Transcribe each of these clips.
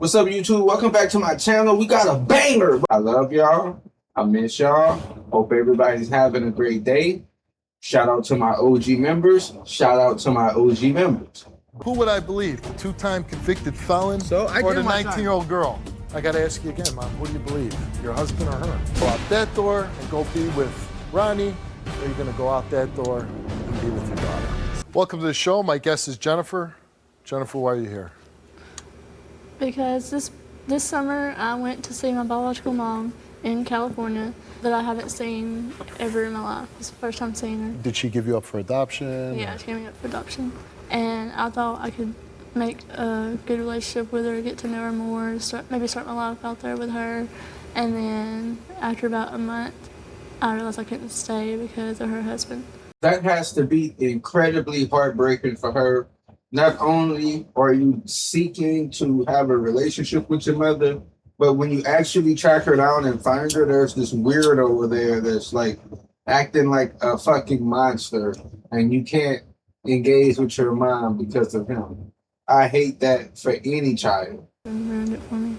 What's up, YouTube? Welcome back to my channel. We got a banger. I love y'all. I miss y'all. Hope everybody's having a great day. Shout out to my OG members. Shout out to my OG members. Who would I believe? The two-time convicted felon or the 19-year-old girl? I gotta ask you again, Mom, who do you believe? Your husband or her? Go out that door and go be with Rodney, or you're gonna go out that door and be with your daughter. Welcome to the show. My guest is Jennifer. Jennifer, why are you here? Because this summer I went to see my biological mom in California that I haven't seen ever in my life. It's the first time seeing her. Did she give you up for adoption? Yeah, she gave me up for adoption. And I thought I could make a good relationship with her, get to know her more, maybe start my life out there with her. And then after about a month, I realized I couldn't stay because of her husband. That has to be incredibly heartbreaking for her. Not only are you seeking to have a relationship with your mother, but when you actually track her down and find her, there's this weirdo over there that's like acting like a fucking monster, and you can't engage with your mom because of him. I hate that for any child. It ruined it for me.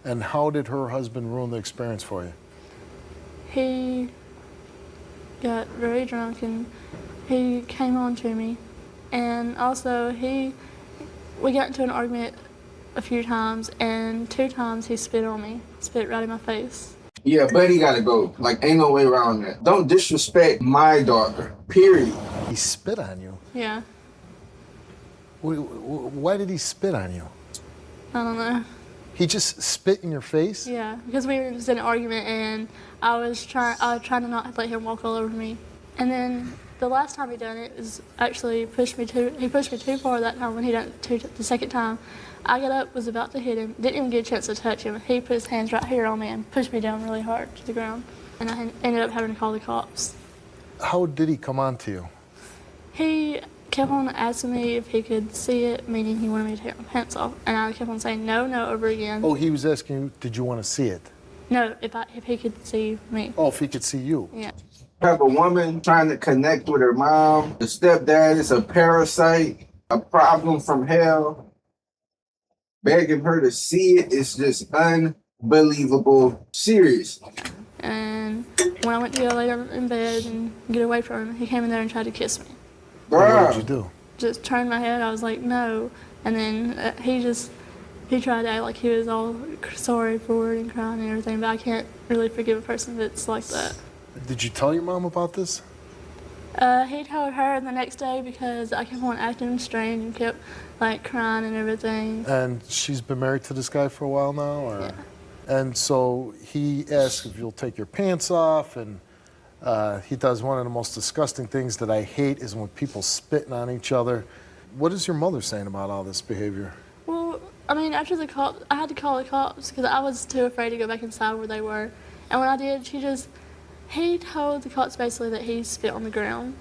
And how did her husband ruin the experience for you? He got very drunk and he came on to me. And also we got into an argument a few times, and 2 times he spit on me, spit right in my face. Yeah, buddy gotta go. Like, ain't no way around that. Don't disrespect my daughter, period. He spit on you? Yeah. Why did he spit on you? I don't know. He just spit in your face? Yeah, because we were just in an argument, and I was trying to not let him walk all over me. And then the last time he done it was actually he pushed me too far that time when he done it the second time. I got up, was about to hit him, didn't even get a chance to touch him. He put his hands right here on me and pushed me down really hard to the ground. And I ended up having to call the cops. How did he come on to you? He kept on asking me if he could see it, meaning he wanted me to take my pants off. And I kept on saying no, no, over again. Oh, he was asking you, did you want to see it? No, if he could see me. Oh, if he could see you. Yeah. Have a woman trying to connect with her mom. The stepdad is a parasite, a problem from hell. Begging her to see it is just unbelievable. Serious. And when I went to go lay down in bed and get away from him, he came in there and tried to kiss me. What did you do? Just turned my head. I was like, no. And then he tried to act like he was all sorry for it and crying and everything, but I can't really forgive a person that's like that. Did you tell your mom about this? He told her the next day because I kept on acting strange and kept like crying and everything. And she's been married to this guy for a while now? Or? Yeah. And so he asks if you'll take your pants off, and he does one of the most disgusting things that I hate is when people spitting on each other. What is your mother saying about all this behavior? Well, I mean, after the cops, I had to call the cops because I was too afraid to go back inside where they were. And when I did, he told the cops basically that he spit on the ground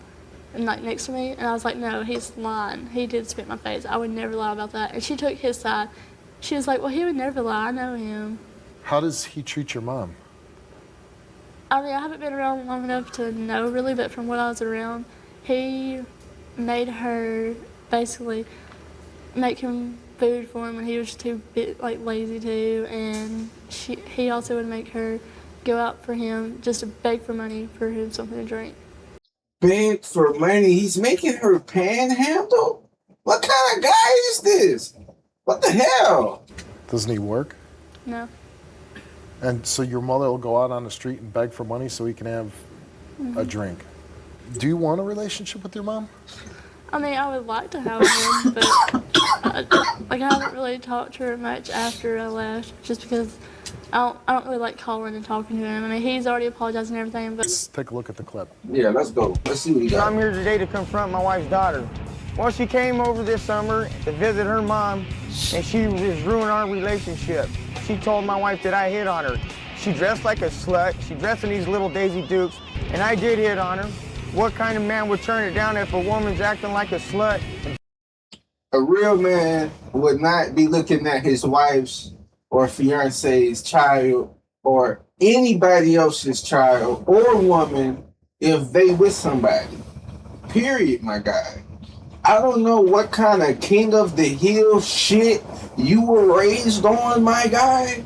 and like next to me, and I was like, no, he's lying. He did spit in my face. I would never lie about that. And she took his side. She was like, well, he would never lie. I know him. How does he treat your mom? I mean, I haven't been around long enough to know really, but from what I was around, he made her basically make him food for him when he was too lazy to, and he also would make her go out for him just to beg for money for him something to drink. Beg for money? He's making her panhandle? What kind of guy is this? What the hell? Doesn't he work? No. And so your mother will go out on the street and beg for money so he can have a drink. Do you want a relationship with your mom? I mean, I would like to have one, but I haven't really talked to her much after I left, just because I don't really like calling and talking to him. I mean, he's already apologized and everything, but... Let's take a look at the clip. Yeah, let's go. Let's see what he got. I'm here today to confront my wife's daughter. Well, she came over this summer to visit her mom, and she was ruining our relationship. She told my wife that I hit on her. She dressed like a slut. She dressed in these little Daisy Dukes, and I did hit on her. What kind of man would turn it down if a woman's acting like a slut? A real man would not be looking at his wife's or fiance's child or anybody else's child or woman if they with somebody. Period, my guy. I don't know what kind of king of the hill shit you were raised on, my guy,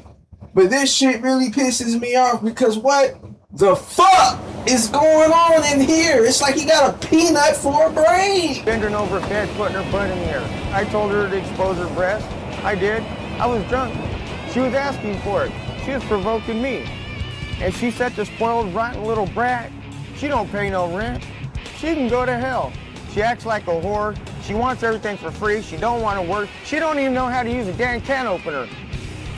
but this shit really pisses me off because what the fuck is going on in here? It's like he got a peanut for a brain. Bending over a bed, putting her butt in the air. I told her to expose her breast. I did. I was drunk. She was asking for it. She was provoking me. And she's such a spoiled, rotten little brat. She don't pay no rent. She can go to hell. She acts like a whore. She wants everything for free. She don't want to work. She don't even know how to use a damn can opener.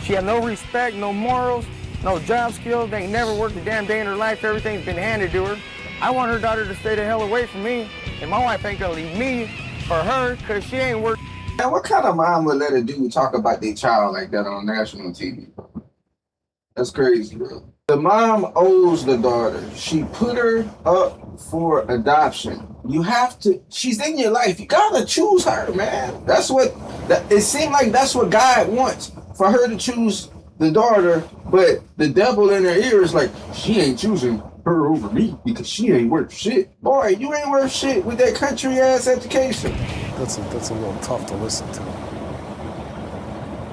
She has no respect, no morals, no job skills. They ain't never worked a damn day in her life. Everything's been handed to her. I want her daughter to stay the hell away from me. And my wife ain't gonna leave me for her because she ain't worth. Now, what kind of mom would let a dude talk about their child like that on national TV? That's crazy, bro. The mom owes the daughter. She put her up for adoption. You have to, she's in your life. You gotta choose her, man. It seemed like that's what God wants, for her to choose the daughter, but the devil in her ear is like, she ain't choosing her over me because she ain't worth shit. Boy, you ain't worth shit with that country ass education. That's a little tough to listen to.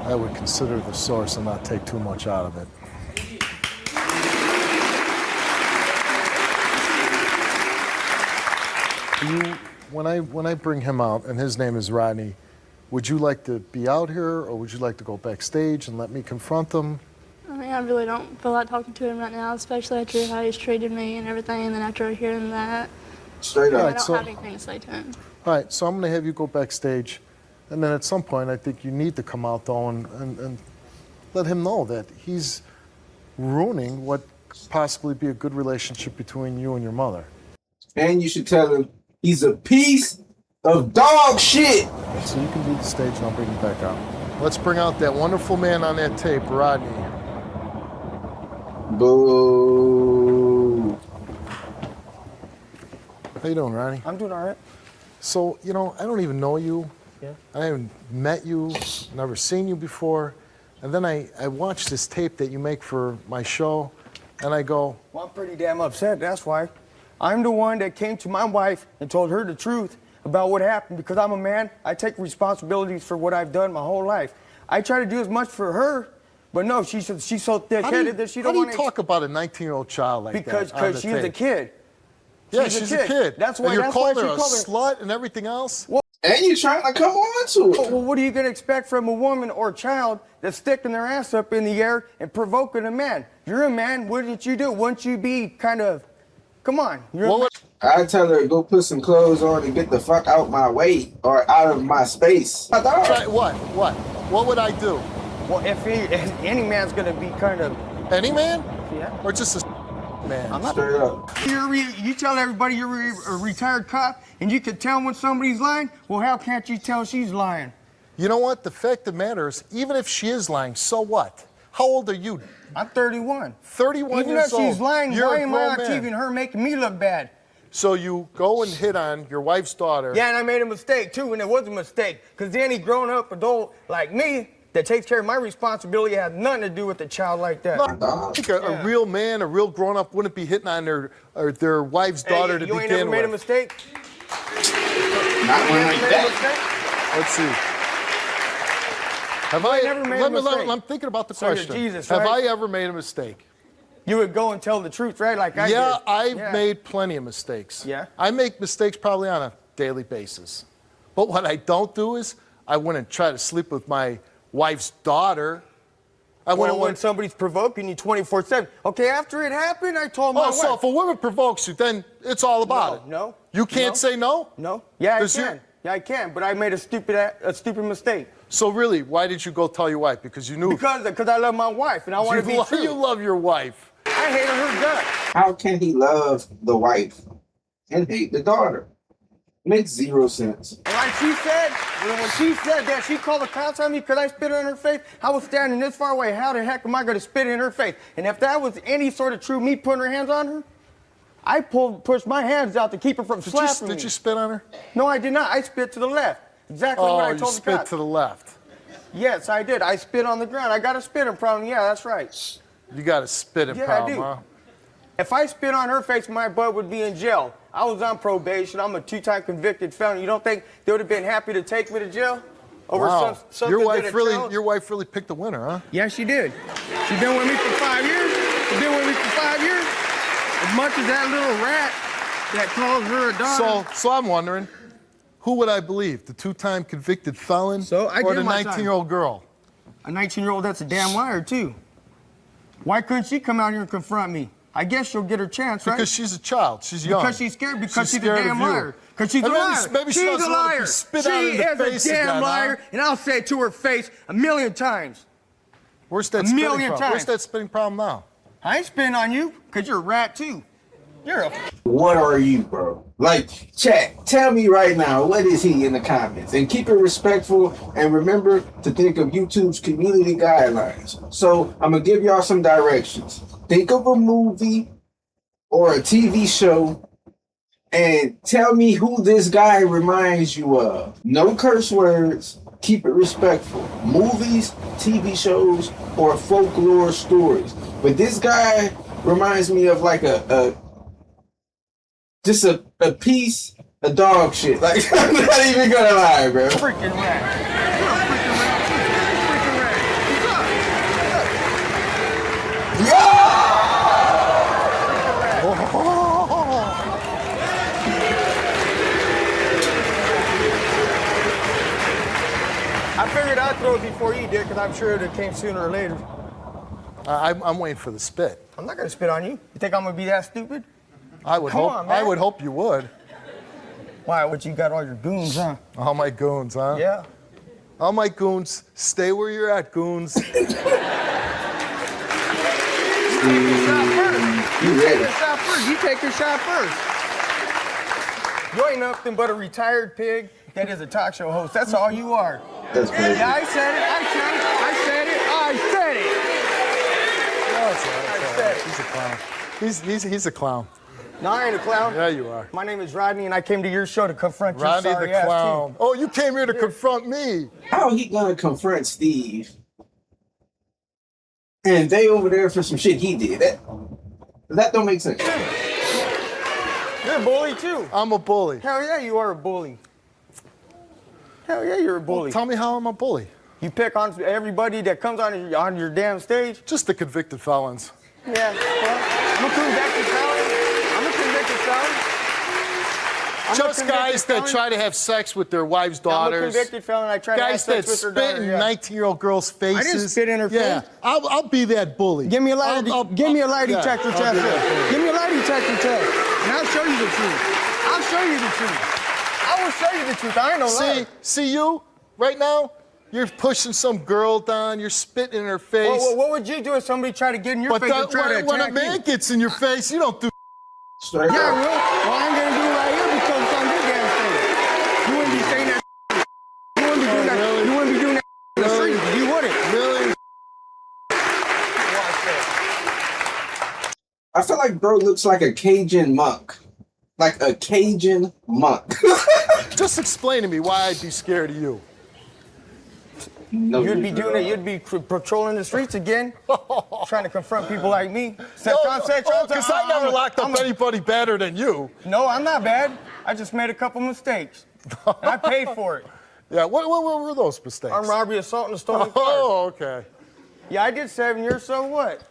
I would consider the source and not take too much out of it. When I bring him out, and his name is Rodney, would you like to be out here, or would you like to go backstage and let me confront him? I mean, I really don't feel like talking to him right now, especially after how he's treated me and everything, and then after hearing that. Straight up. I don't have anything to say to him. All right, so I'm going to have you go backstage, and then at some point I think you need to come out, though, and let him know that he's ruining what could possibly be a good relationship between you and your mother. And you should tell him he's a piece of dog shit. So you can leave the stage and I'll bring you back out. Let's bring out that wonderful man on that tape, Rodney. Boo. How you doing, Rodney? I'm doing all right. So, you know, I don't even know you. Yeah. I haven't met you, never seen you before. And then I watched this tape that you make for my show, and I go, Well, I'm pretty damn upset, that's why. I'm the one that came to my wife and told her the truth about what happened because I'm a man. I take responsibilities for what I've done my whole life. I try to do as much for her, but no, she's so thick-headed that she don't want to. How do you talk about a 19-year-old child like that? Because she's a kid. Yeah, she's a kid. That's why. And you're that's why calling her a she slut and everything else? Well, And you're trying to come on to it. well, what are you going to expect from a woman or a child that's sticking their ass up in the air and provoking a man? You're a man. What did you do? Wouldn't you be kind of, come on. I tell her, go put some clothes on and get the fuck out my way or out of my space. Right, what would I do? Well, if any man's going to be kind of. Any man? Yeah. Or just a man? I'm not. Straight up. You tell everybody you're a retired cop and you can tell when somebody's lying? Well, how can't you tell she's lying? You know what? The fact of the matter is, even if she is lying, so what? How old are you? I'm 31. 31 years old. Even if she's lying, You're why a am I on grown TV man. and her making me look bad? So you go and hit on your wife's daughter. Yeah, and I made a mistake too, and it was a mistake. Because any grown-up adult like me that takes care of my responsibility has nothing to do with a child like that. I think a real man, a real grown-up wouldn't be hitting on their wife's daughter to begin with. You ain't never made a mistake? Not one like that. Let's see. Have I never made a mistake. I'm thinking about the So you're question. Jesus, Have right? I ever made a mistake? You would go and tell the truth, right? Like I did. I've made plenty of mistakes. Yeah. I make mistakes probably on a daily basis. But what I don't do is I wouldn't try to sleep with my wife's daughter. When somebody's provoking you 24/7. Okay, after it happened, I told my wife. So if a woman provokes you, then it's all about it. No. You can't say no? No. Yeah, I 'Cause can. Yeah, I can. But I made a stupid mistake. So really, why did you go tell your wife? Because you knew. Because I love my wife and I want to be true. You love your wife. I hate her gut. How can he love the wife and hate the daughter? Makes zero sense. Like she said, when she said that, she called the cops on me because I spit on her face. I was standing this far away. How the heck am I going to spit in her face? And if that was any sort of true me putting her hands on her, I pushed my hands out to keep her from slapping me. Did you spit on her? No, I did not. I spit to the left. Exactly what I told the you spit cops. to the left. Yes, I did. I spit on the ground. I got a spitting problem. Yeah, that's right. You got a spitting problem, huh? If I spit on her face, my butt would be in jail. I was on probation. I'm a 2-time convicted felon. You don't think they would have been happy to take me to jail? Over Wow. something Your wife that really, child? your wife really picked a winner, huh? Yeah, she did. She's been with me for 5 years. She's been with me for 5 years. As much as that little rat that calls her a daughter. So I'm wondering, who would I believe? The 2-time convicted felon I or did the my time. 19-year-old girl? A 19-year-old that's a damn liar, too. Why couldn't she come out here and confront me? I guess she'll get her chance, right? Because she's a child. She's young. Because she's scared. Because she's a scared damn of you. liar. Because she's a And maybe- liar. maybe she She's doesn't a want to be liar. spit She out in the is face a damn again, liar, huh? and I'll say it to her face a million times. Where's that A spitting million problem? times. Where's that spitting problem now? I ain't spitting on you, because you're a rat, too. You're a... What are you, bro? Like, chat, tell me right now, what is he in the comments? And keep it respectful, and remember to think of YouTube's community guidelines. So, I'm going to give y'all some directions. Think of a movie or a TV show, and tell me who this guy reminds you of. No curse words. Keep it respectful. Movies, TV shows, or folklore stories. But this guy reminds me of like just a piece of dog shit. Like, I'm not even gonna lie, bro. freaking rat. You're a freaking rat, too. Freaking rat. What's up? I figured I'd throw it before you did, because I'm sure it came sooner or later. I'm waiting for the spit. I'm not going to spit on you. You think I'm going to be that stupid? I would Come hope. on, man. I would hope you would. Why, what, you got all your goons, huh? All my goons, huh? Yeah. All my goons, stay where you're at, goons. You You ready? take your shot first. You take your shot first. You ain't nothing but a retired pig that is a talk show host. That's all you are. That's crazy. Yeah, I said it. I said it. I said it. I said it. No, it's all right, it's all said right. it. He's a clown. He's a clown. No, I ain't a clown. Yeah, you are. My name is Rodney, and I came to your show to confront your Rodney sorry the ass clown. team. Oh, you came here to confront me. How he gonna confront Steve? And they over there for some shit he did. That don't make sense. You're a bully, too. I'm a bully. Hell yeah, you are a bully. Hell yeah, you're a bully. Tell me how I'm a bully. You pick on everybody that comes on your damn stage. Just the convicted felons. Yeah, well, I'm a convicted felon. I'm a convicted felon. Just guys that try to have sex with their wives' I'm a daughters. convicted felon. I try to have Guys sex that with their spit daughter. in Yeah. 19-year-old girls' faces. I didn't spit in her Yeah, face. I'll be that bully. Give me a lie, give me a lie yeah, detector I'll test. be that bully. Give me a lie detector test, and I'll show you the truth. I'll show you the truth. I will show you the truth. I ain't no liar. See you right now. You're pushing some girl down. You're spitting in her face. Well, what would you do if somebody tried to get in your But face and try to attack when a man you? gets in your face, you don't do. Straight Yeah, I up. will. Well, I'm gonna do it right here because it's on your damn stage. You wouldn't be saying that. You wouldn't be doing that. really? You wouldn't be doing that in the street. You wouldn't. Really? I feel like bro looks like a Cajun monk. Like a Cajun monk. Just explain to me why I'd be scared of you. No, You'd be doing it. You'd be patrolling the streets again, trying to confront people like me. Because I never locked up anybody better than you. No, I'm not bad. I just made a couple mistakes. And I paid for it. Yeah, what were those mistakes? Armed robbery, assault, and a stolen car. Oh, okay. Yeah, I did 7 years, so what?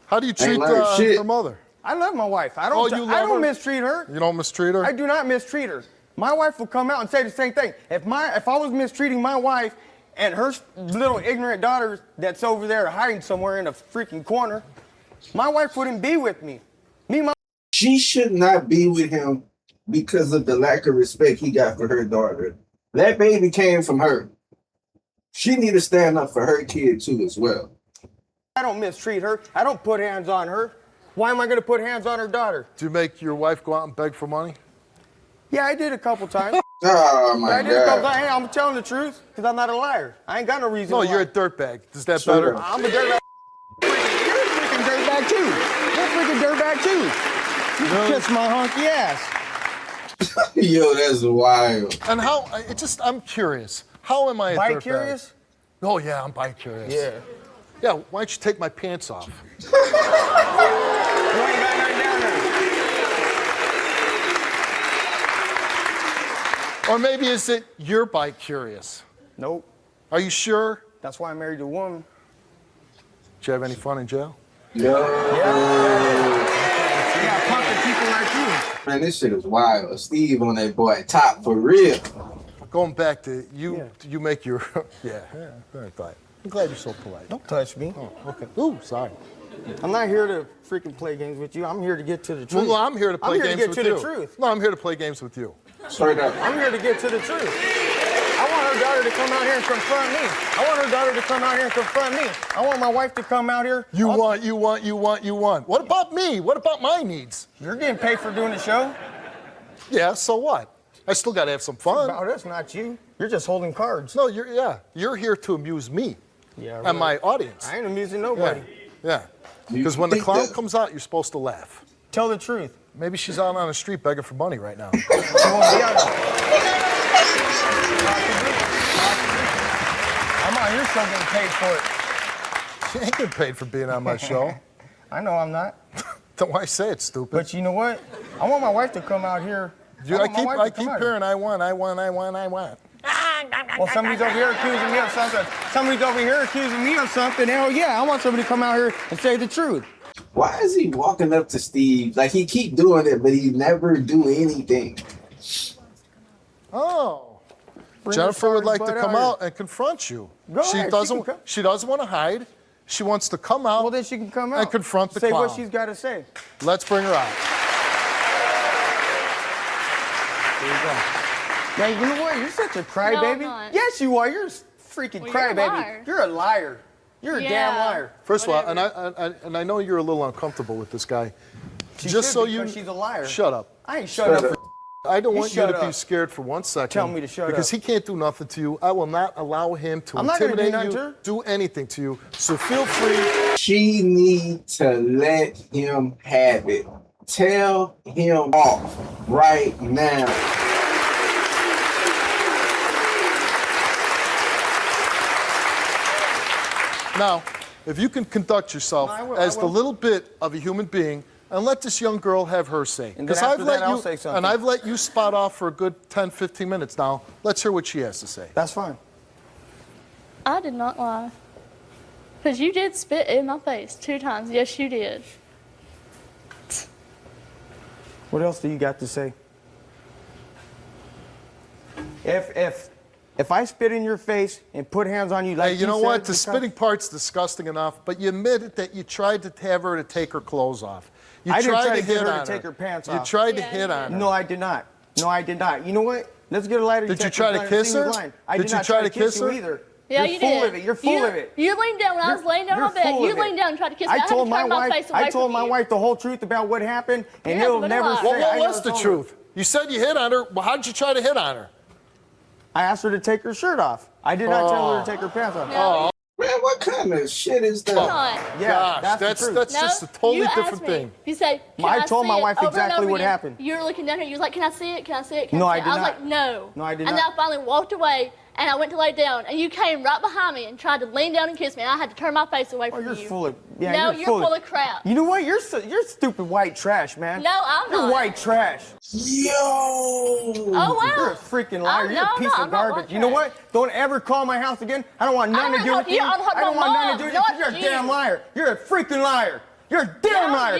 How do you treat like shit. her mother? I love my wife. I Oh, don't, you I love don't her? mistreat her. You don't mistreat her? I do not mistreat her. My wife will come out and say the same thing. If I was mistreating my wife and her little ignorant daughter that's over there hiding somewhere in a freaking corner, my wife wouldn't be with me. She should not be with him because of the lack of respect he got for her daughter. That baby came from her. She need to stand up for her kid too as well. I don't mistreat her. I don't put hands on her. Why am I going to put hands on her daughter? Do you make your wife go out and beg for money? Yeah, I did a couple times. Oh my I did a couple God. times. Hey, I'm telling the truth because I'm not a liar. I ain't got no reason No, to lie. you're a dirtbag. Is that Sure. better? I'm a dirtbag. You're a freaking dirtbag too. You're a freaking dirtbag too. You Really? kiss my hunky ass. Yo, that's wild. And how, I'm curious. How am I a dirtbag? Bi-curious? Oh, yeah, I'm bi-curious. Yeah. Yeah, why don't you take my pants off? You ain't got Or maybe is it you're bi-curious? Nope. Are you sure? That's why I married a woman. Did you have any fun in jail? Yo. Yeah, punking people like you. Man, this shit is wild. Steve on that boy top for real. Going back to you, you make your, very glad. I'm glad you're so polite. Don't touch me. Oh, okay. Ooh, sorry. I'm not here to freaking play games with you. I'm here to get to the truth. Well, I'm here to play games with you. I'm here to get to the truth. No, I'm here to play games with you. Straight up. I'm here to get to the truth. I want her daughter to come out here and confront me. I want her daughter to come out here and confront me. I want my wife to come out here. You want. What about me? What about my needs? You're getting paid for doing the show. Yeah, so what? I still got to have some fun. About us, not you. You're just holding cards. No, you're here to amuse me and my audience. I ain't amusing nobody. Yeah. Because when the clown comes out, you're supposed to laugh. Tell the truth. Maybe she's out on the street begging for money right now. She won't be out there. I'm out here still getting paid for it. She ain't getting paid for being on my show. I know I'm not. Don't why say it, stupid. But you know what? I want my wife to come out here. I keep hearing I want. Well, somebody's over here accusing me of something. Somebody's over here accusing me of something. Hell yeah, I want somebody to come out here and say the truth. Why is he walking up to Steve? Like, he keep doing it, but he never do anything. Oh. Jennifer would like to come out and confront you. Go ahead, she doesn't want to hide. She wants to come out. Well, then she can come out and confront the clown. Say what she's got to say. Let's bring her out. There you go. Now, you know what? You're such a crybaby. No, I'm not. Yes, you are. You're a freaking crybaby. You're a liar. You're a damn liar. First of all, and I know you're a little uncomfortable with this guy. She's a liar. Shut up. I ain't shut up. I don't want you to be scared for 1 second. Tell me to shut up. Because he can't do nothing to you. I will not allow him to intimidate you, do anything to you. So feel free. She need to let him have it. Tell him off right now. Now, if you can conduct yourself as the little bit of a human being and let this young girl have her say. Because I've say something. And I've let you spot off for a good 10, 15 minutes now. Let's hear what she has to say. That's fine. I did not lie. Because you did spit in my face 2 times. Yes, you did. What else do you got to say? If I spit in your face and put hands on you like you know what? The spitting part's disgusting enough, but you admitted that you tried to have her to take her clothes off. I didn't try to get her to take her pants off. You tried to hit on her. No, I did not. No, I did not. You know what? Let's get a lighter. Did you try to kiss her? I did not try to kiss her either. Yeah, You're you full did. of it. You're full of it. You leaned down when I was laying down on my bed. You leaned down and tried to kiss me. I told my wife. I told my wife the whole truth about what happened, and Yeah, he'll but never say. Well, what was the truth? You said you hit on her. Well, how did you try to hit on her? I asked her to take her shirt off. I did not tell her to take her pants off. No. Man, what kind of shit is that? Yeah, Gosh, that's just a totally different thing. You say, I told my wife exactly what happened. You were looking down here. You was like, "Can I see it? Can I see it?" No, I did not. I was like, "No." No, I did not. And then I finally walked away, and I went to lay down, and you came right behind me and tried to lean down and kiss me. And I had to turn my face away from you're you. full of. Yeah, no, you're full of crap. You know what? You're stupid white trash, man. No, I'm not. You're white trash. Yo! Oh, wow. You're a freaking liar. You're a piece of I'm not garbage. You know what? Don't ever call my house again. I don't want nothing to do with you. I don't want nothing to do with you. You're a damn liar. You're a freaking liar. You're a damn liar.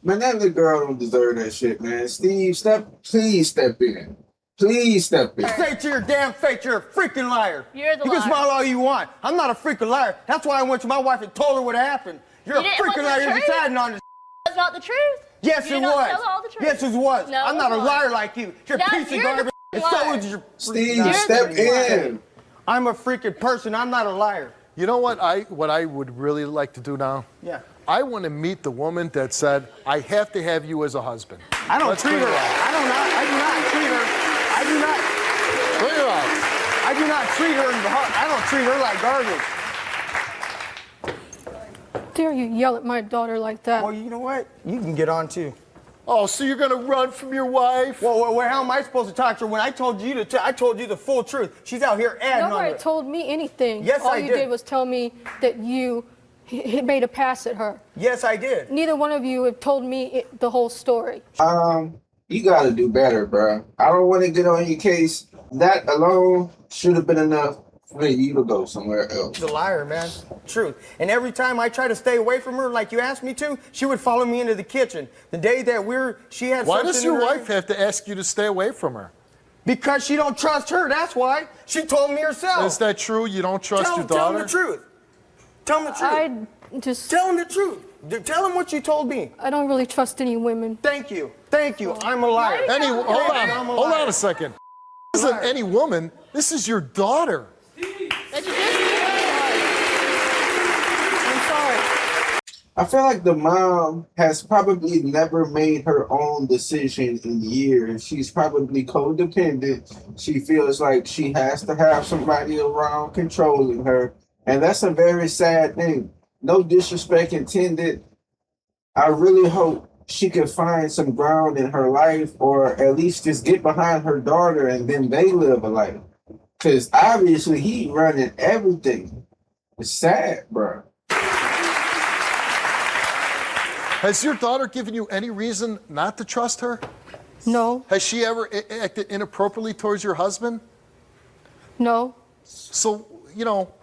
Man, that little girl don't deserve that shit, man. Steve, please step in. Please step in. Say to your damn face, you're a freaking liar. You're the You liar. can smile all you want. I'm not a freaking liar. That's why I went to my wife and told her what happened. You're a freaking liar. You're deciding on this. That's not the truth. Yes, it was. Tell all the truth. Yes, it was. No, I'm not a liar like you. You're a piece of garbage. And so is your Steve, step in. I'm a freaking person. I'm not a liar. You know what I would really like to do now? Yeah. I want to meet the woman that said, I have to have you as a husband. I don't treat her. I do not treat her. I do not. Bring her out. I do not treat her. I don't treat her like garbage. Dare you yell at my daughter like that? Well, you know what? You can get on too. Oh, so you're gonna run from your wife? Well, how am I supposed to talk to her when I told you I told you the full truth? She's out here adding on Nobody it. told me anything. Yes, All I you did. did was tell me that you made a pass at her. Yes, I did. Neither one of you have told me the whole story. You gotta do better, bro. I don't want to get on your case, That alone should have been enough for you to go somewhere else. She's a liar, man. Truth. And every time I try to stay away from her, like you asked me to, she would follow me into the kitchen. The day that she had Why something does in your her wife hand- have to ask you to stay away from her? Because she don't trust her, that's why. She told me herself. Is that true? You don't trust your Tell daughter? him the truth. Tell him the truth. I just, Tell him the truth. Tell him what you told me. I don't really trust any women. Thank you. Thank you. I'm a liar. Hold on a second. This isn't any woman. This is your daughter. That's just I'm sorry. I feel like the mom has probably never made her own decision in years. She's probably codependent. She feels like she has to have somebody around controlling her. And that's a very sad thing. No disrespect intended. I really hope she can find some ground in her life, or at least just get behind her daughter and then they live a life. Because obviously he running everything. It's sad, bro. Has your daughter given you any reason not to trust her? No, Has she ever acted inappropriately towards your husband? no. So,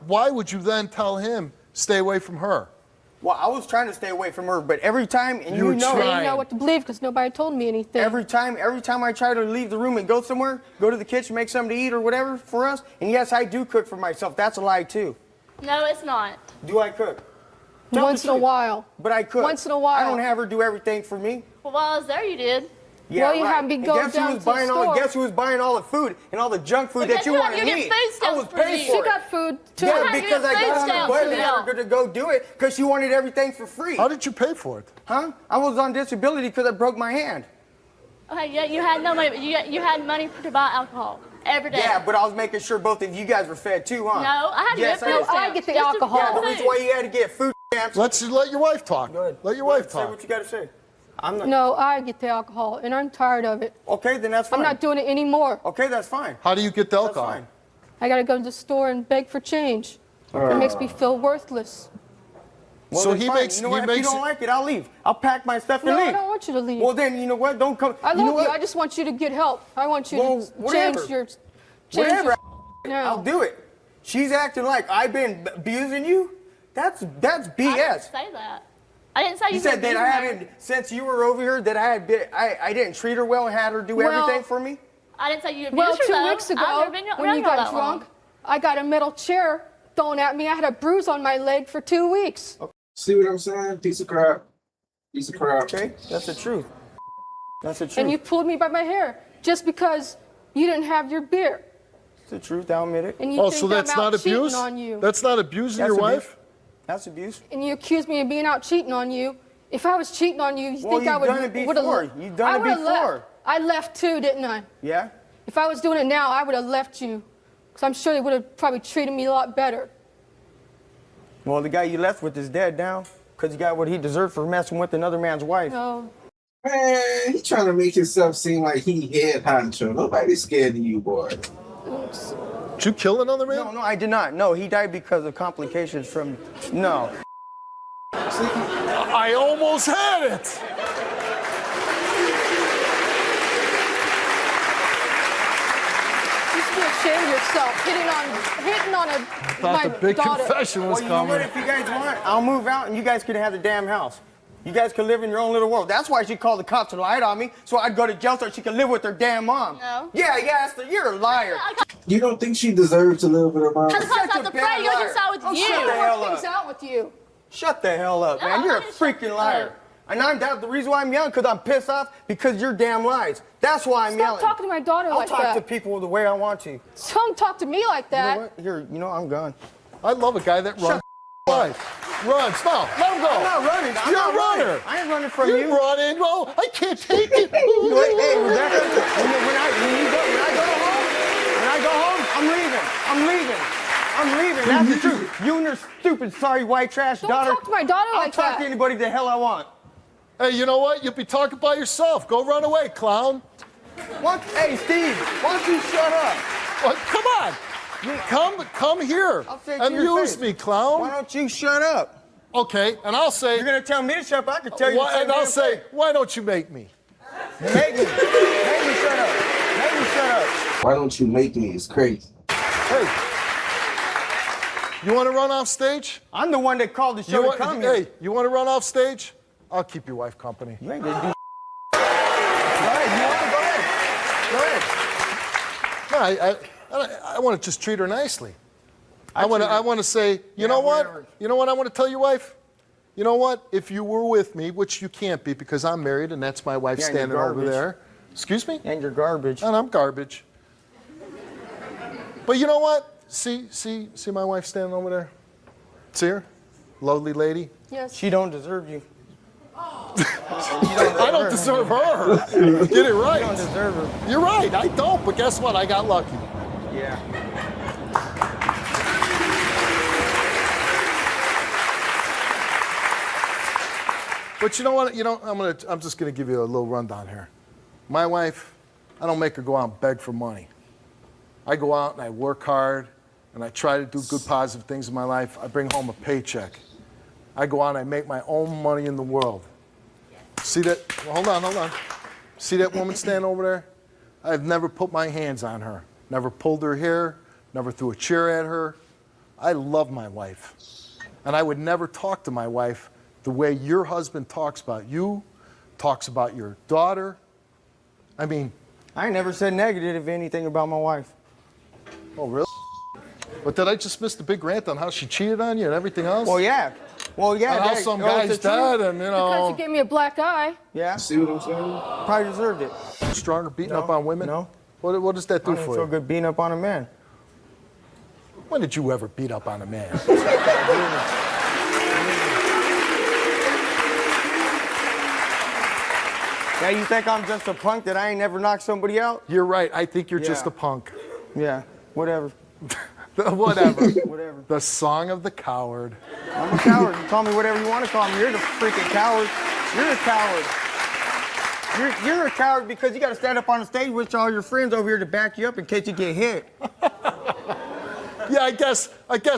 why would you then tell him, stay away from her? Well, I was trying to stay away from her, but every time, and You were I trying. didn't know what to believe because nobody told me anything. every time I try to leave the room and go somewhere, go to the kitchen, make something to eat or whatever for us, and yes, I do cook for myself. That's a lie too. no, it's not. Do I cook? Tell Once the in a truth. while. But I cook. Once in a while. I don't have her do everything for me. Well, while I was there, you did. Yeah, Well, you right. had me And go guess who down was to the buying store. Guess who was buying all the food and all the junk food Well, that guess you what? wanted You to get eat? food I stamps was for paying me. for She it. got food too. Yeah, How do you because get I food got on the stamps butt for and me? had her to go do it because she wanted everything for free. How did you pay for it? Huh? I was on disability because I broke my hand. Okay, yeah, you had no money. You had money to buy alcohol every day. Yeah, but I was making sure both of you guys were fed too, huh? No, I had to Yes, get I food did. stamps. I get the just to alcohol. get Yeah, the food. reason why you had to get food stamps. Let your wife talk. Go ahead. Let your Go wife ahead, Say talk. what you got to say. I'm not. No, I get the alcohol, and I'm tired of it. Okay, then that's fine. I'm not doing it anymore. Okay, that's fine. How do you get the That's alcohol? fine. I gotta go to the store and beg for change. It makes me feel worthless. Well, So then he fine. makes- You know he what? If makes you don't it- like it, I'll leave. I'll pack my stuff and No, leave. I don't want you to leave. Well, then you know what? Don't come. I you know love you. what? I just want you to get help. I want you Well, to whatever. change your. Whatever. No. I'll do it. She's acting like I've been abusing you. That's I didn't BS. say that. I didn't say you You said that I haven't, since you were over here, that I didn't treat her well and had her do Well- everything for me. I didn't say you abused Well, her, 2 though. weeks I've ago, never been when around you her got that drunk, long. I got a metal chair thrown at me. I had a bruise on my leg for 2 weeks. See what I'm saying? Piece of crap. Piece of crap. Okay, that's the truth. That's the truth. And you pulled me by my hair just because you didn't have your beer. It's the truth. I'll admit it. And you Oh, think so that's I'm not out cheating abuse? on you. That's not abusing That's your abuse. wife? That's abuse. And you accuse me of being out cheating on you. If I was cheating on you, you Well, think I you've would done it would've before. left. You've done I it would've before. left. I left too, didn't I? Yeah. If I was doing it now, I would have left you. Because I'm sure they would have probably treated me a lot better. Well, the guy you left with is dead now because he got what he deserved for messing with another man's wife. No. Man, he trying to make himself seem like he head honcho. Nobody's scared of you, boy. Did you kill another man? No, I did not. No, he died because of complications from. No. I almost had it. You should be ashamed of yourself hitting on Thought my the big daughter. confession was Well, you know what? coming. If you guys want, I'll move out and you guys can have the damn house. You guys can live in your own little world. That's why she called the cops and lied on me, so I'd go to jail so she could live with her damn mom. No. Yeah, you're a liar. You don't think she deserves to live with her mom? Because I Such was a afraid bad to go liar. inside with Oh, you. shut the I hell work things up. out with you. Shut the hell up, man. No, You're I a didn't freaking shut liar. up. And the reason why I'm yelling, because I'm pissed off because you're damn lies. That's why I'm Stop yelling. talking to my daughter I'll like talk that. to people the way I want to. Don't talk to me like You know that. what? Here, I'm gone. I love a guy that runs life. Runs. No, let him go. I'm not running. I'm You're not a runner. running. I ain't running from You're you. running. Oh, I can't take it. Hey, Rebecca, when I go home, I'm leaving. That's the truth. You and your stupid, sorry, white trash Don't daughter. talk to my daughter I'll like talk that. to anybody the hell I want. Hey, you know what? You'll be talking by yourself. Go run away, clown. Hey, Steve, why don't you shut up? Well, come on. Come here I'll say it to your amuse face. me, Why clown. don't you shut up? Okay, and I'll say, You're gonna tell me to shut up. I can tell you. the same and I'll damn say, why don't you make me? thing. Make me shut up. Make me shut up. Why don't you make me? It's crazy. Hey, you want to run off stage? I'm the one that called the show to come here. Hey, you want to run off stage? I'll keep your wife company. You ain't gonna do. Go ahead. You want to go ahead? Go ahead. No, I want to just treat her nicely. I want to say, you know what? Whatever. You know what I want to tell your wife? You know what? If you were with me, which you can't be because I'm married and that's my wife Yeah, standing you're over garbage. there. Excuse me? And you're garbage. And I'm garbage. But you know what? See my wife standing over there? See her? Lovely lady. Yes. She don't deserve you. I don't deserve her. Get it right. You don't deserve her. You're right, I don't, but guess what? I got lucky. Yeah. But you know what? I'm just gonna give you a little rundown here. My wife, I don't make her go out and beg for money. I go out and I work hard and I try to do good positive things in my life. I bring home a paycheck. I go out and I make my own money in the world. See that? Well, hold on. See that woman standing over there? I've never put my hands on her. Never pulled her hair, never threw a chair at her. I love my wife. And I would never talk to my wife the way your husband talks about you, talks about your daughter. I mean, I ain't never said negative anything about my wife. oh, really? But did I just miss the big rant on how she cheated on you and everything else? Well, yeah. And how some guy's dead and, Because you gave me a black eye. Yeah. See what I'm saying? Probably deserved it. stronger beating No, up on women? no. What does that do I don't for feel you? good beating up on a man. When did you ever beat up on a man? Yeah, you think I'm just a punk that I ain't never knocked somebody out? You're right. I think you're just Yeah. a punk. Yeah, whatever. Whatever. Whatever. The song of the coward. I'm a coward. You call me whatever you want to call me. You're the freaking coward. You're a coward. You're a coward because you got to stand up on the stage with all your friends over here to back you up in case you get hit. Yeah, I guess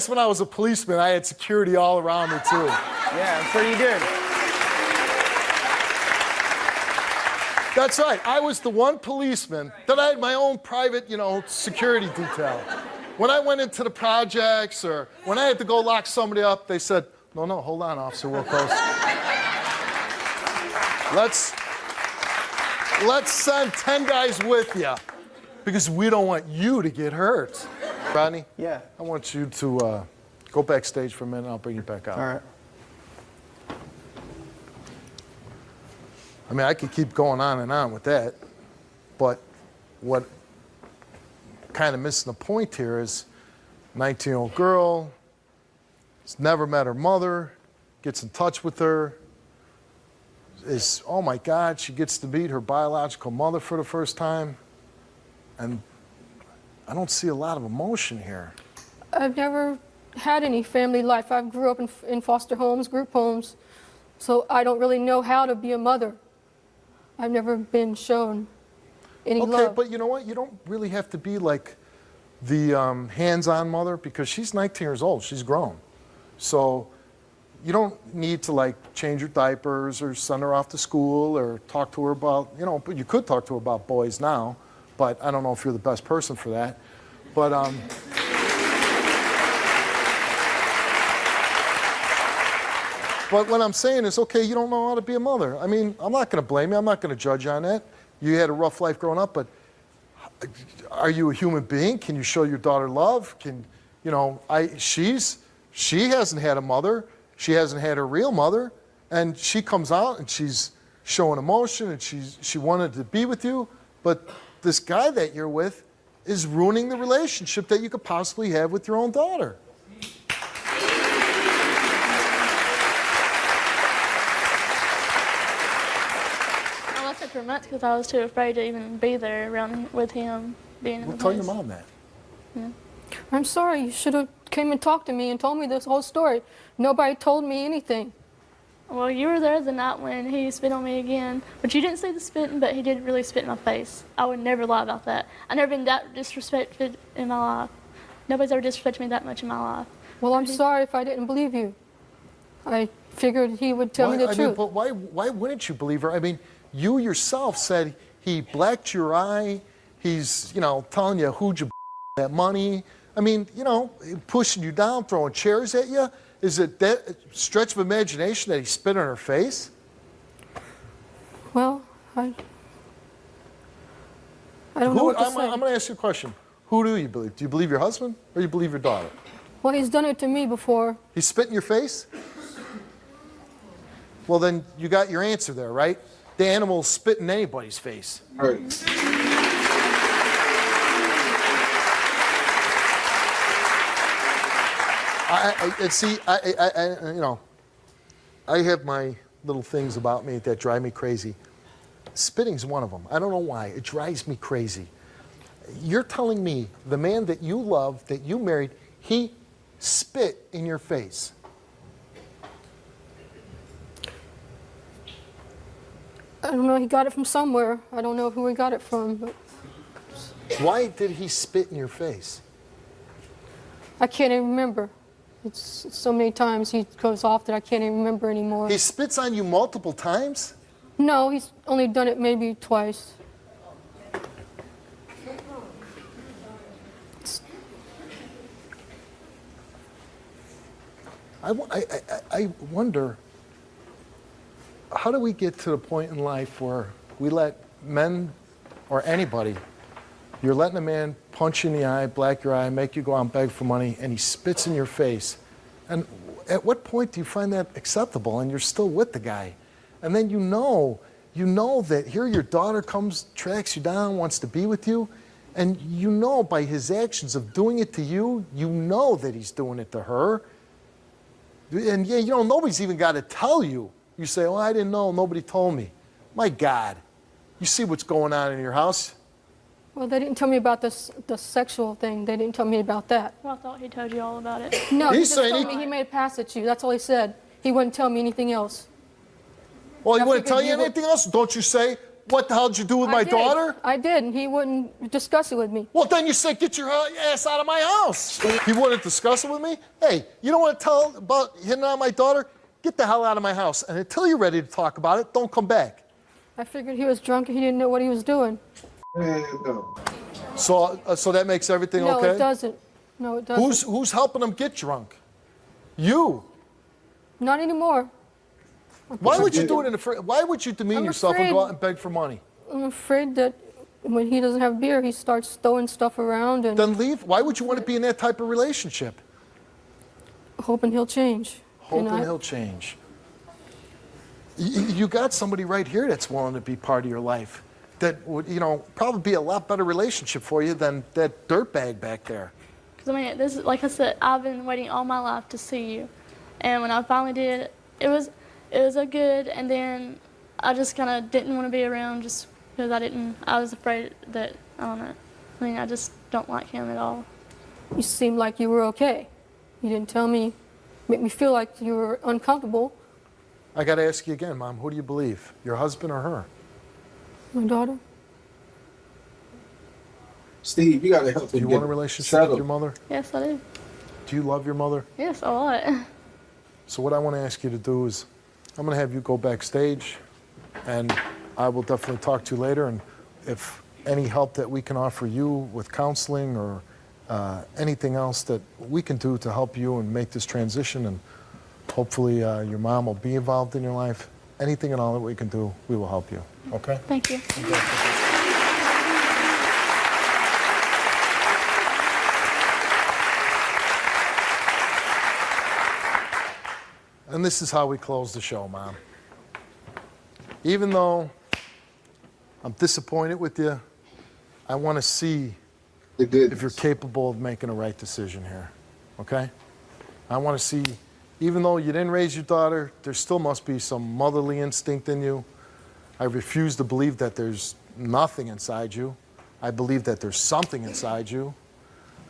when I was a policeman, I had security all around me too. Yeah, I'm sure you did. That's right. I was the one policeman that I had my own private, security detail. When I went into the projects or when I had to go lock somebody up, they said, no, hold on, Officer Wilkos. Let's send 10 guys with you because we don't want you to get hurt. Rodney? Yeah. I want you to go backstage for a minute and I'll bring you back out. All right. I mean, I could keep going on and on with that, but what kind of missing the point here is 19-year-old girl has never met her mother, gets in touch with her, oh my God, she gets to meet her biological mother for the first time, and I don't see a lot of emotion here. I've never had any family life. I grew up in foster homes, group homes, so I don't really know how to be a mother. I've never been shown any love. Okay, but you know what? You don't really have to be like the hands-on mother because she's 19 years old. She's grown. So you don't need to change her diapers or send her off to school or talk to her about, but you could talk to her about boys now, but I don't know if you're the best person for that. But But what I'm saying is, okay, you don't know how to be a mother. I mean, I'm not going to blame you. I'm not going to judge you on that. You had a rough life growing up, but are you a human being? Can you show your daughter love? She hasn't had a mother. She hasn't had her real mother, and she comes out and she's showing emotion and she wanted to be with you, but this guy that you're with is ruining the relationship that you could possibly have with your own daughter. For months because I was too afraid to even be there around with him being in the Tell your place. mom that. Yeah. I'm sorry. You should have came and talked to me and told me this whole story. Nobody told me anything. Well, you were there the night when he spit on me again, but you didn't see the spitting, but he did really spit in my face. I would never lie about that. I've never been that disrespected in my life. Nobody's ever disrespected me that much in my life. Well, I'm sorry if I didn't believe you. I figured he would tell me the truth. But why wouldn't you believe her? I mean, you yourself said he blacked your eye, He's, telling you who'd you that money. I mean, pushing you down, throwing chairs at you. Is it that stretch of imagination that he spit on her face? Well, I don't know what to say. I'm going to ask you a question. Who do you believe? Do you believe your husband or you believe your daughter? Well, he's done it to me before. He spit in your face? Well, then you got your answer there, right? The animal spit in anybody's face. Right. I have my little things about me that drive me crazy. Spitting's one of them. I don't know why. It drives me crazy. You're telling me the man that you love, that you married, he spit in your face. I don't know. He got it from somewhere. I don't know who he got it from. But Why did he spit in your face? I can't even remember. It's so many times he goes off that I can't even remember anymore. He spits on you multiple times? No, he's only done it maybe twice. I wonder, how do we get to the point in life where we let men or anybody, you're letting a man punch you in the eye, black your eye, make you go out and beg for money, and he spits in your face. And at what point do you find that acceptable and you're still with the guy? And then you know that here your daughter comes, tracks you down, wants to be with you, and you know by his actions of doing it to you, you know that he's doing it to her. And yeah, nobody's even got to tell you. You say, oh, I didn't know, nobody told me. My God, you see what's going on in your house? Well, they didn't tell me about the sexual thing. They didn't tell me about that. Well, I thought he told you all about it. No, he He's just saying told me he made a pass at you. That's all he said. He wouldn't tell me anything else. Well, he I wouldn't figured tell you you would- anything else? Don't you say, what the hell did you do with my daughter? I did, and he wouldn't discuss it with me. Well, then you say, get your ass out of my house. He wouldn't discuss it with me? Hey, you don't want to tell about hitting on my daughter? Get the hell out of my house. And until you're ready to talk about it, don't come back. I figured he was drunk and he didn't know what he was doing. No. So that makes everything No, okay? it doesn't. No, it doesn't. Who's helping him get drunk? You. Not anymore. Why would you do it why would you demean I'm yourself and afraid- go out and beg for money? I'm afraid that when he doesn't have beer, he starts throwing stuff around and Then leave. Why would you want to be in that type of relationship? hoping he'll change. Hoping he'll change. You got somebody right here that's willing to be part of your life. That would, probably be a lot better relationship for you than that dirtbag back there. Because, I mean, this is, like I said, I've been waiting all my life to see you. And when I finally did, it was a good, and then I just kind of didn't want to be around just because I was afraid that, I don't know. I mean, I just don't like him at all. You seemed like you were okay. You didn't tell me, make me feel like you were uncomfortable. I got to ask you again, Mom, who do you believe? Your husband or her? My daughter? Steve, you got to help Do him you get want a relationship settled. with your mother? Yes, I do. Do you love your mother? Yes, a lot. So what I want to ask you to do is, I'm going to have you go backstage, and I will definitely talk to you later. And if any help that we can offer you with counseling or anything else that we can do to help you and make this transition, and hopefully your mom will be involved in your life, anything and all that we can do, we will help you. Okay? Thank you. And this is how we close the show, Mom. Even though I'm disappointed with you, I want to see The good. if you're capable of making a right decision here, okay? I want to see, even though you didn't raise your daughter, there still must be some motherly instinct in you. I refuse to believe that there's nothing inside you. I believe that there's something inside you.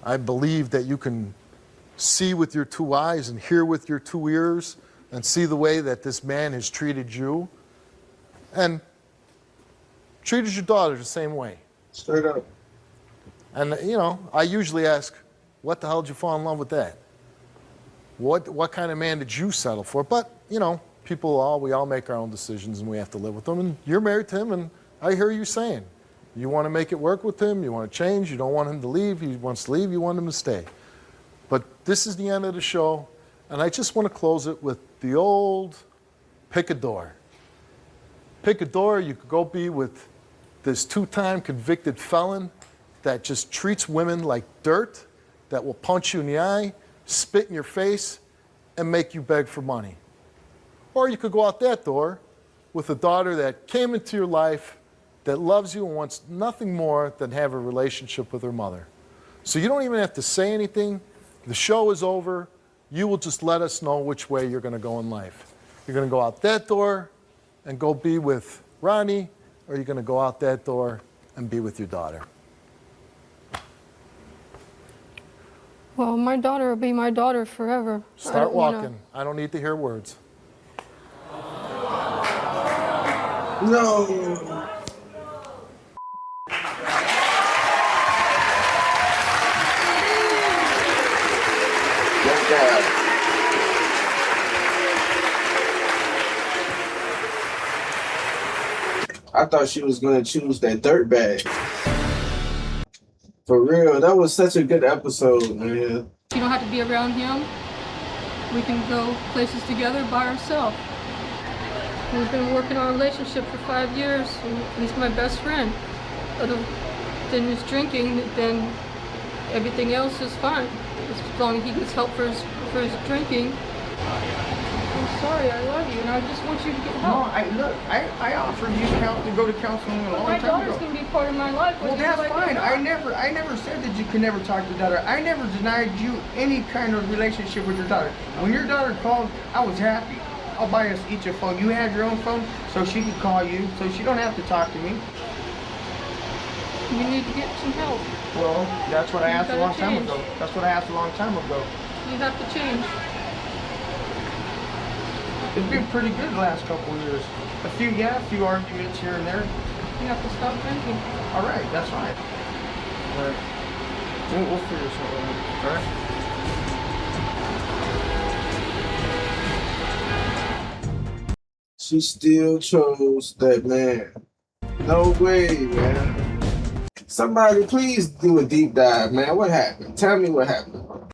I believe that you can see with your two eyes and hear with your two ears and see the way that this man has treated you and treated your daughter the same way. Straight up. And, I usually ask, what the hell did you fall in love with that? What kind of man did you settle for? But, we all make our own decisions and we have to live with them. And you're married to him, and I hear you saying, You want to make it work with him, you want to change, you don't want him to leave, he wants to leave, you want him to stay. But this is the end of the show, and I just want to close it with the old pick a door. Pick a door, you could go be with this 2-time convicted felon that just treats women like dirt, that will punch you in the eye, spit in your face, and make you beg for money. Or you could go out that door with a daughter that came into your life, that loves you and wants nothing more than have a relationship with her mother. So you don't even have to say anything. The show is over. You will just let us know which way you're going to go in life. You're going to go out that door and go be with Rodney, or you're going to go out that door and be with your daughter. Well, my daughter will be my daughter forever. Start walking. I don't need to hear words. No. I thought she was going to choose that dirt bag. For real, that was such a good episode, man. You don't have to be around him. We can go places together by ourselves. We've been working on a relationship for 5 years, and he's my best friend. Other than his drinking, then everything else is fine. As long as he gets help for his drinking. I'm sorry, I love you, and I just want you to get help. No, I offered you to go to counseling a long time ago. My daughter's going to be part of my life. Well, that's fine. I never said that you could never talk to your daughter. I never denied you any kind of relationship with your daughter. When your daughter called, I was happy. I'll buy us each a phone. You have your own phone, so she can call you, so she don't have to talk to me. You need to get some help. Well, that's what I asked a long time ago. That's what I asked a long time ago. You have to change. It's been pretty good the last couple of years. A few arguments here and there. You have to stop drinking. All right, that's fine. All right. We'll figure something out. All right. She still chose that man. No way, man. Somebody please do a deep dive, man. What happened? Tell me what happened.